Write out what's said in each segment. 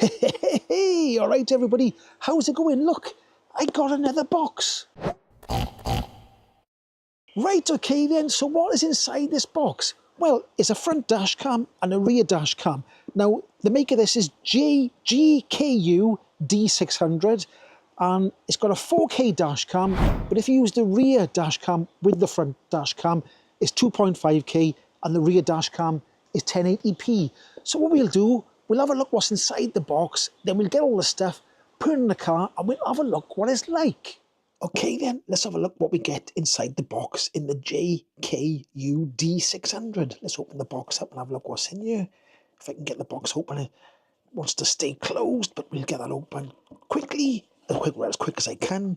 Hey, all right, everybody. How's it going? Look, I got another box. Right, okay then. So what is inside this box? Well, it's a front dash cam and a rear dash cam. Now, the maker of this is GKU D600, and it's got a 4K dash cam, but if you use the rear dash cam with the front dash cam, it's 2.5K, and the rear dash cam is 1080p. So what we'll do, we'll have a look what's inside the box, then we'll get all the stuff, put it in the car, and we'll have a look what it's like. Okay then, let's have a look what we get inside the box in the GKU D600. Let's open the box up and have a look what's in here. If I can get the box open, it wants to stay closed, but we'll get that open quickly, as quick as I can.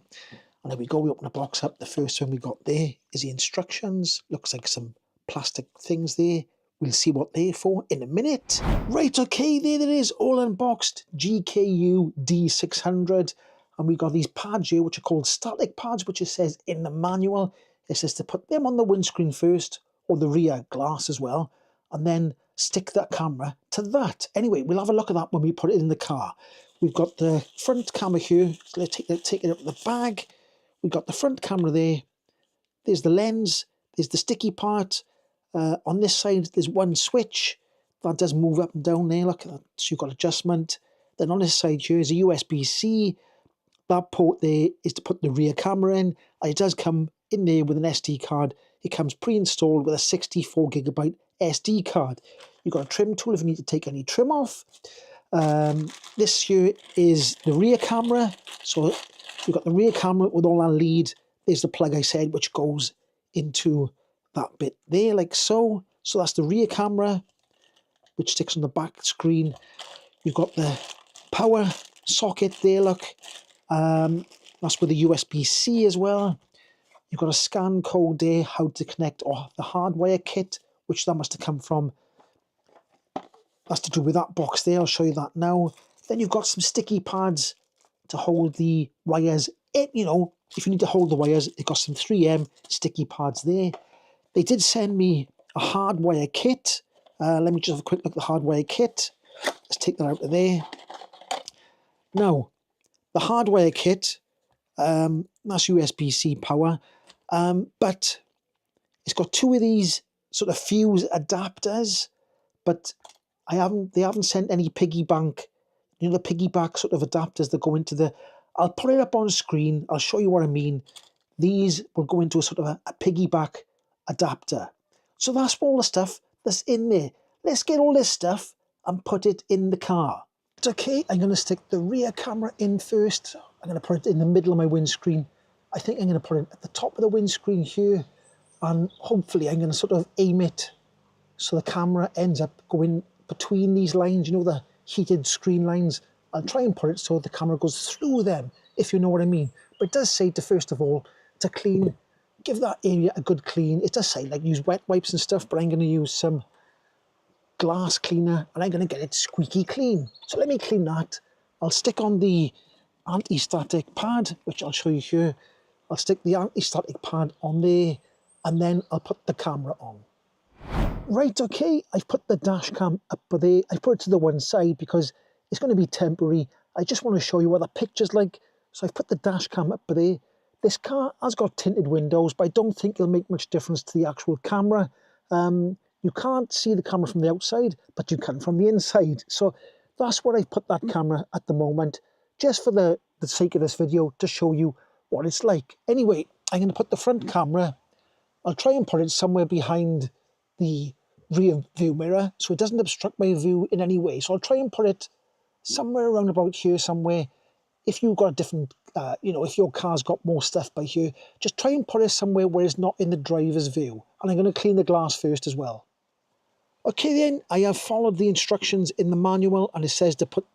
And there we go, we open the box up. The first one we got there is the instructions. Looks like some plastic things there. We'll see what they're for in a minute. Right, okay, there it is, all unboxed. GKU D600. And we got these pads here, which are called static pads, which it says in the manual. It says to put them on the windscreen first, or the rear glass as well, and then stick that camera to that. Anyway, we'll have a look at that when we put it in the car. We've got the front camera here. So let's take it up the bag. We've got the front camera there. There's the lens. There's the sticky part. On this side, there's one switch. That does move up and down there. Look, so you've got adjustment. Then on this side here is a USB-C. That port there is to put the rear camera in. And it does come in there with an SD card. It comes pre-installed with a 64GB SD card. You've got a trim tool if you need to take any trim off. This here is the rear camera. So you've got the rear camera with all our lead. There's the plug I said, which goes into that bit there, like so. So that's the rear camera, which sticks on the back screen. You've got the power socket there, look. That's with the USB-C as well. You've got a scan code there, how to connect the hardwire kit, which that must have come from. That's to do with that box there. I'll show you that now. Then you've got some sticky pads to hold the wires. If you need to hold the wires, they've got some 3M sticky pads there. They did send me a hardwire kit. Let me just have a quick look at the hardwire kit. Let's take that out of there. Now, the hardwire kit, that's USB-C power, but it's got two of these sort of fuse adapters, but they haven't sent any piggyback, the piggyback sort of adapters that go into the, I'll put it up on screen, I'll show you what I mean. These will go into a sort of a piggyback adapter. So that's all the stuff that's in there. Let's get all this stuff and put it in the car. Okay, I'm going to stick the rear camera in first. I'm going to put it in the middle of my windscreen. I think I'm going to put it at the top of the windscreen here, and hopefully I'm going to sort of aim it so the camera ends up going between these lines, the heated screen lines. I'll try and put it so the camera goes through them, if you know what I mean. But it does say first of all, to clean, give that area a good clean. It does say, like, use wet wipes and stuff, but I'm going to use some glass cleaner and I'm going to get it squeaky clean. So let me clean that. I'll stick on the anti-static pad, which I'll show you here. I'll stick the anti-static pad on there, and then I'll put the camera on. Right, okay, I've put the dash cam up there. I put it to the one side because it's going to be temporary. I just want to show you what the picture's like. So I've put the dash cam up there. This car has got tinted windows, but I don't think it'll make much difference to the actual camera. You can't see the camera from the outside, but you can from the inside. So that's where I've put that camera at the moment, just for the sake of this video, to show you what it's like. Anyway, I'm going to put the front camera, I'll try and put it somewhere behind the rear view mirror, so it doesn't obstruct my view in any way. So I'll try and put it somewhere around about here somewhere. If you've got a different, if your car's got more stuff by here, just try and put it somewhere where it's not in the driver's view. And I'm going to clean the glass first as well. Okay then, I have followed the instructions in the manual, and it says to put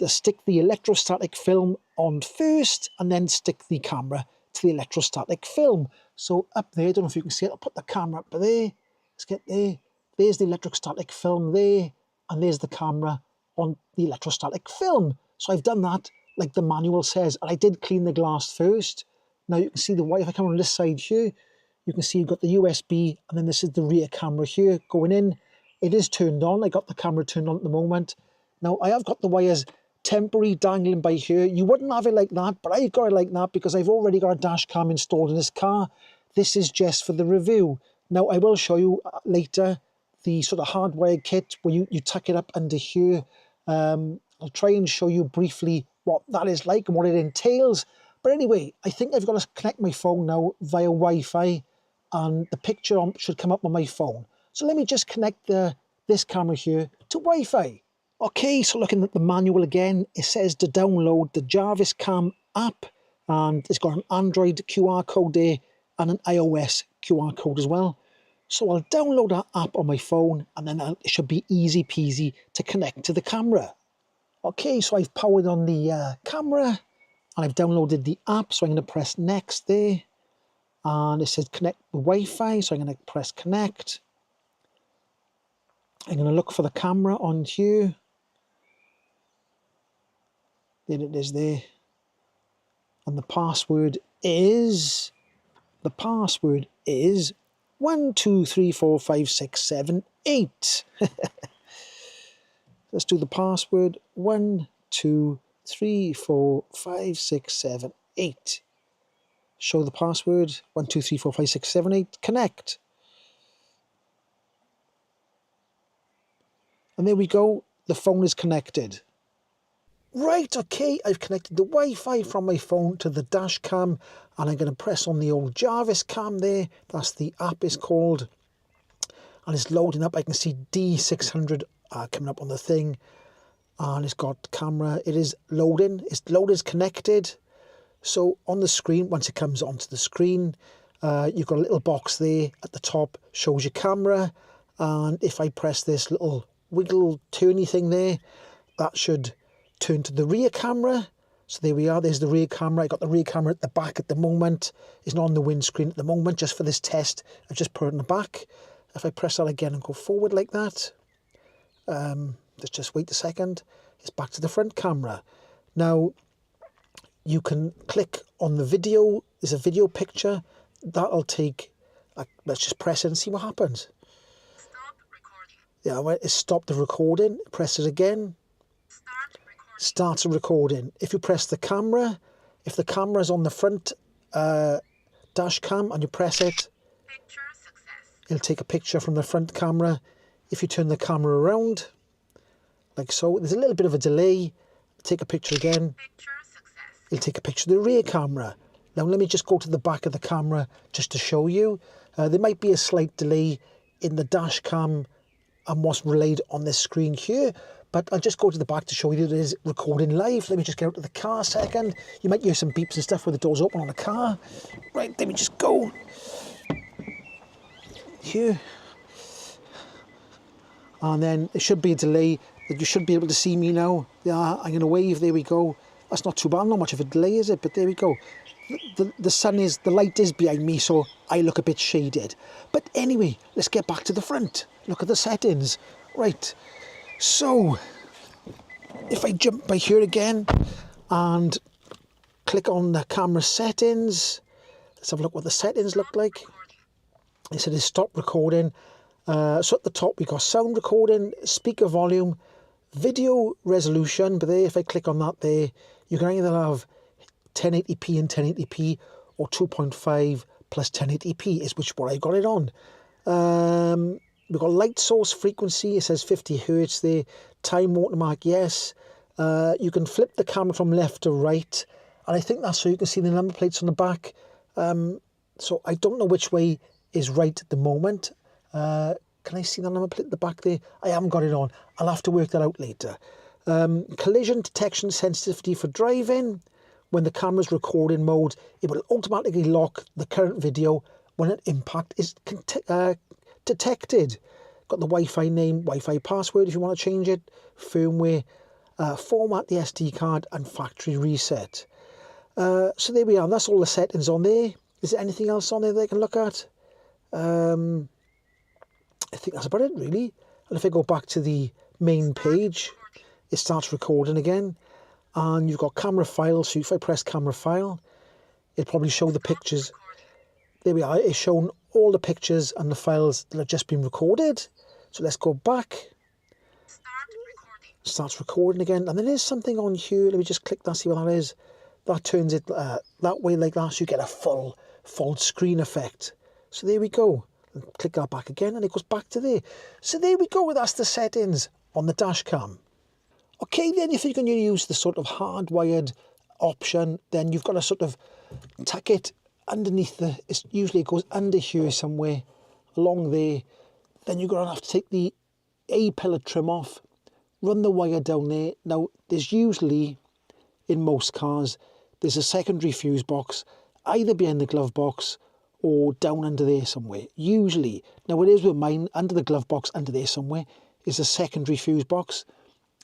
stick the electrostatic film on first, and then stick the camera to the electrostatic film. So up there, I don't know if you can see it, I'll put the camera up there. Let's get there. There's the electrostatic film there, and there's the camera on the electrostatic film. So I've done that like the manual says, and I did clean the glass first. Now you can see the wire. If I come on this side here, you can see you've got the USB, and then this is the rear camera here going in. It is turned on. I got the camera turned on at the moment. Now, I have got the wires temporary dangling by here. You wouldn't have it like that, but I've got it like that because I've already got a dash cam installed in this car. This is just for the review. Now, I will show you later the sort of hardwired kit where you tuck it up under here. I'll try and show you briefly what that is like and what it entails. But anyway, I think I've got to connect my phone now via Wi-Fi, and the picture should come up on my phone. So let me just connect this camera here to Wi-Fi. Okay, so looking at the manual again, it says to download the Dashcam app, and it's got an Android QR code there and an iOS QR code as well. So I'll download that app on my phone, and then it should be easy peasy to connect to the camera. Okay, so I've powered on the camera, and I've downloaded the app, so I'm going to press next there. And it says connect with Wi-Fi, so I'm going to press connect. I'm going to look for the camera on here. There it is there. And the password is 1, 2, 3, 4, 5, 6, 7, 8. Let's do the password. 1, 2, 3, 4, 5, 6, 7, 8. Show the password. 1, 2, 3, 4, 5, 6, 7, 8. Connect. And there we go. The phone is connected. Right, okay, I've connected the Wi-Fi from my phone to the dash cam, and I'm going to press on the old Dashcam there. That's the app is called. And it's loading up. I can see D600 coming up on the thing. And it's got camera. It is loading. It's loaded, it's connected. So on the screen, once it comes onto the screen, you've got a little box there at the top, shows your camera. And if I press this little wiggle turny thing there, that should turn to the rear camera. So there we are, there's the rear camera. I got the rear camera at the back at the moment. It's not on the windscreen at the moment, just for this test. I've just put it in the back. If I press that again and go forward like that, let's just wait a second. It's back to the front camera. Now, you can click on the video. There's a video picture. That'll take, let's just press it and see what happens. Stop recording. Yeah, well, it stopped the recording. Press it again. Starts a recording. If you press the camera, if the camera is on the front dash cam and you press it, Picture success. it'll take a picture from the front camera. If you turn the camera around, like so, there's a little bit of a delay. Take a picture again. Picture success. It'll take a picture of the rear camera. Now let me just go to the back of the camera just to show you. There might be a slight delay in the dash cam and what's relayed on this screen here. But I'll just go to the back to show you that it is recording live. Let me just get out of the car a second. You might hear some beeps and stuff where the door's open on the car. Right, let me just go. Here. And then there should be a delay that you should be able to see me now. Yeah, I'm going to wave. There we go. That's not too bad. Not much of a delay, is it? But there we go. The light is behind me, so I look a bit shaded. But anyway, let's get back to the front. Look at the settings. Right. So, if I jump by here again and click on the camera settings, let's have a look what the settings look like. It said stop recording. So at the top we got sound recording, speaker volume, video resolution. But there, if I click on that there, you can either have 1080p and 1080p or 2.5 plus 1080p is what I got it on. We've got light source frequency. It says 50 hertz there. Time watermark, yes. You can flip the camera from left to right. And I think that's so you can see the number plates on the back. So I don't know which way is right at the moment. Can I see the number plate at the back there? I haven't got it on. I'll have to work that out later. Collision detection sensitivity for driving. When the camera's recording mode, it will automatically lock the current video when an impact is detected. Got the Wi-Fi name, Wi-Fi password if you want to change it, firmware, format the SD card, and factory reset. So there we are. That's all the settings on there. Is there anything else on there that I can look at? I think that's about it, really. And if I go back to the main page, it starts recording again. And you've got camera file. So if I press camera file, it'll probably show the pictures. There we are. It's shown all the pictures and the files that have just been recorded. So let's go back. Start recording. starts recording again. And there is something on here. Let me just click that, see what that is. That turns it that way like that, so you get a full screen effect. So there we go. Click that back again and it goes back to there. So there we go, that's the settings on the dash cam. Okay, then if you're going to use the sort of hardwired option, then you've got to sort of tuck it underneath usually it goes under here somewhere, along there. Then you're going to have to take the A-pillar trim off, run the wire down there. Now, there's usually, in most cars, there's a secondary fuse box, either behind the glove box or down under there somewhere, usually. Now, it is with mine, under the glove box, under there somewhere, is a secondary fuse box.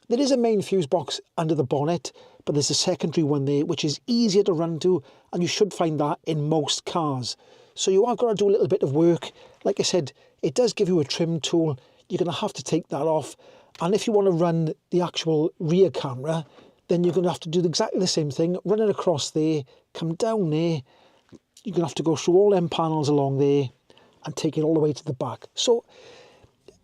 There is a main fuse box under the bonnet, but there's a secondary one there, which is easier to run to, and you should find that in most cars. So you are going to do a little bit of work. Like I said, it does give you a trim tool. You're going to have to take that off. And if you want to run the actual rear camera, then you're going to have to do exactly the same thing. Run it across there, come down there. You're going to have to go through all them panels along there and take it all the way to the back. So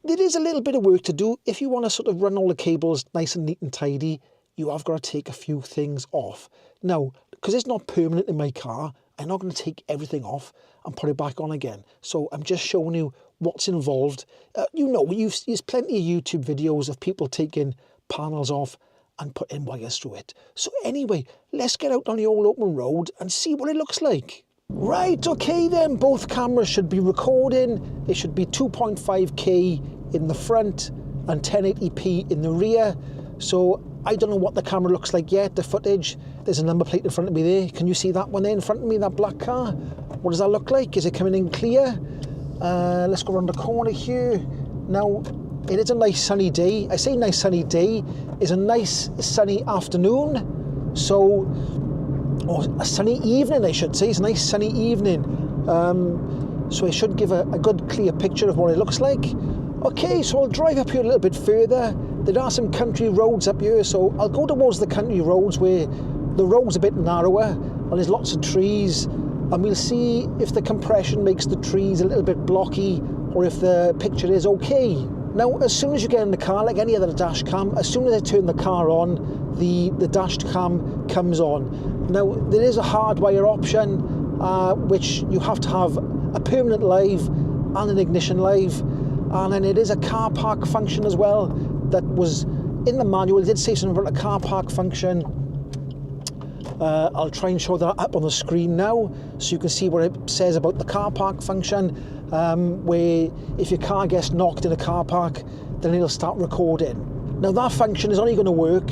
there is a little bit of work to do. If you want to sort of run all the cables nice and neat and tidy, you have got to take a few things off. Now, because it's not permanent in my car, I'm not going to take everything off and put it back on again. So I'm just showing you what's involved. There's plenty of YouTube videos of people taking panels off and putting wires through it. So anyway, let's get out on the old open road and see what it looks like. Right, okay then, both cameras should be recording. It should be 2.5K in the front and 1080p in the rear. So I don't know what the camera looks like yet, the footage. There's a number plate in front of me there. Can you see that one there in front of me, that black car? What does that look like? Is it coming in clear? Let's go around the corner here. Now, it is a nice sunny day. I say nice sunny day. It's a nice sunny afternoon. So, or a sunny evening, I should say. It's a nice sunny evening. So it should give a good clear picture of what it looks like. Okay, so I'll drive up here a little bit further. There are some country roads up here, so I'll go towards the country roads where the road's a bit narrower and there's lots of trees, and we'll see if the compression makes the trees a little bit blocky or if the picture is okay. Now, as soon as you get in the car, like any other dash cam, as soon as I turn the car on, the dash cam comes on. Now, there is a hardwire option, which you have to have a permanent live and an ignition live. And then it is a car park function as well that was in the manual. It did say something about a car park function. I'll try and show that up on the screen now so you can see what it says about the car park function, where if your car gets knocked in a car park, then it'll start recording. Now, that function is only going to work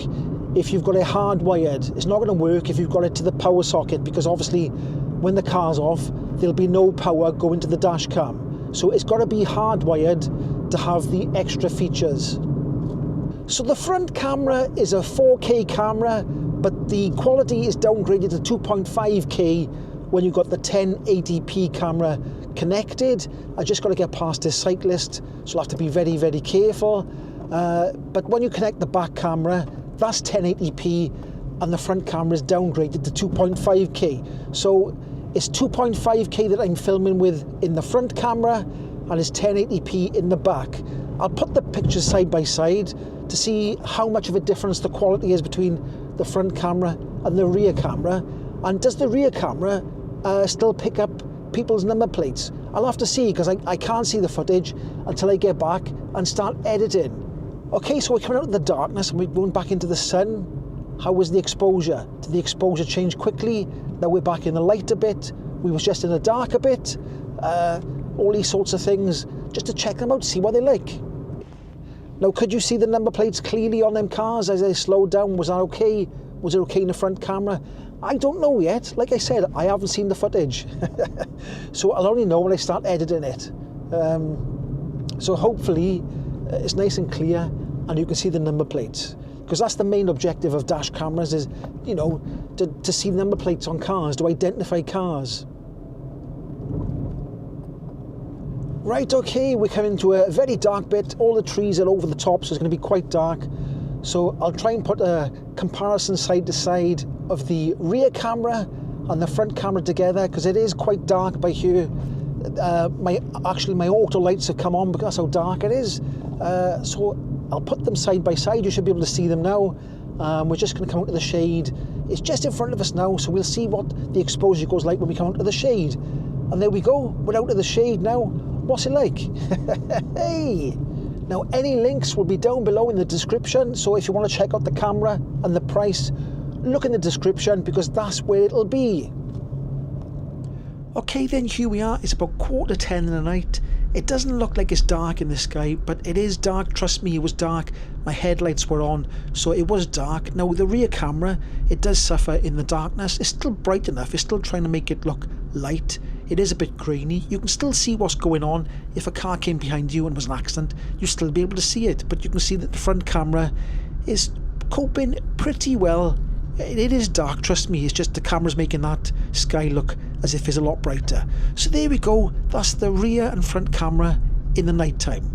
if you've got it hardwired. It's not going to work if you've got it to the power socket, because obviously when the car's off, there'll be no power going to the dash cam. So it's got to be hardwired to have the extra features. So the front camera is a 4K camera, but the quality is downgraded to 2.5K when you've got the 1080p camera connected. I just got to get past this cyclist, so I'll have to be very, very careful. But when you connect the back camera, that's 1080p, and the front camera is downgraded to 2.5K. So it's 2.5K that I'm filming with in the front camera, and it's 1080p in the back. I'll put the pictures side by side to see how much of a difference the quality is between the front camera and the rear camera. And does the rear camera still pick up people's number plates? I'll have to see, because I can't see the footage until I get back and start editing. Okay, so we're coming out of the darkness and we're going back into the sun. How was the exposure? Did the exposure change quickly? Now we're back in the light a bit. We was just in the dark a bit. All these sorts of things, just to check them out, see what they like. Now, could you see the number plates clearly on them cars as they slowed down? Was that okay? Was it okay in the front camera? I don't know yet. Like I said, I haven't seen the footage. So I'll only know when I start editing it. So hopefully it's nice and clear and you can see the number plates. Because that's the main objective of dash cameras, is, you know, to see number plates on cars, to identify cars. Right, okay, we're coming to a very dark bit. All the trees are over the top, so it's going to be quite dark. So I'll try and put a comparison side to side of the rear camera and the front camera together, because it is quite dark by here. My auto lights have come on because that's how dark it is. So I'll put them side by side. You should be able to see them now. We're just going to come out to the shade. It's just in front of us now, so we'll see what the exposure goes like when we come out to the shade. And there we go, we're out of the shade now. What's it like? Hey! Now, any links will be down below in the description, so if you want to check out the camera and the price, look in the description because that's where it'll be. Okay then, here we are. It's about 10:15 in the night. It doesn't look like it's dark in the sky, but it is dark. Trust me, it was dark. My headlights were on, so it was dark. Now, the rear camera, it does suffer in the darkness. It's still bright enough. It's still trying to make it look light. It is a bit grainy. You can still see what's going on. If a car came behind you and was an accident, you'd still be able to see it. But you can see that the front camera is coping pretty well. It is dark, trust me. It's just the camera's making that sky look as if it's a lot brighter. So there we go. That's the rear and front camera in the night time.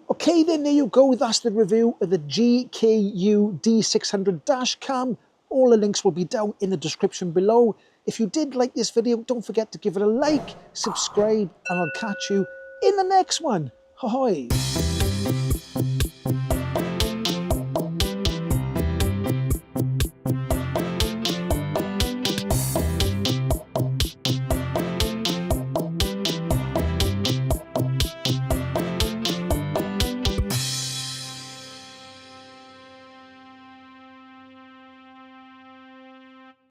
Okay then, there you go. That's the review of the GKU D600 Dash Cam. All the links will be down in the description below. If you did like this video, don't forget to give it a like, subscribe, and I'll catch you in the next one. Ahoy!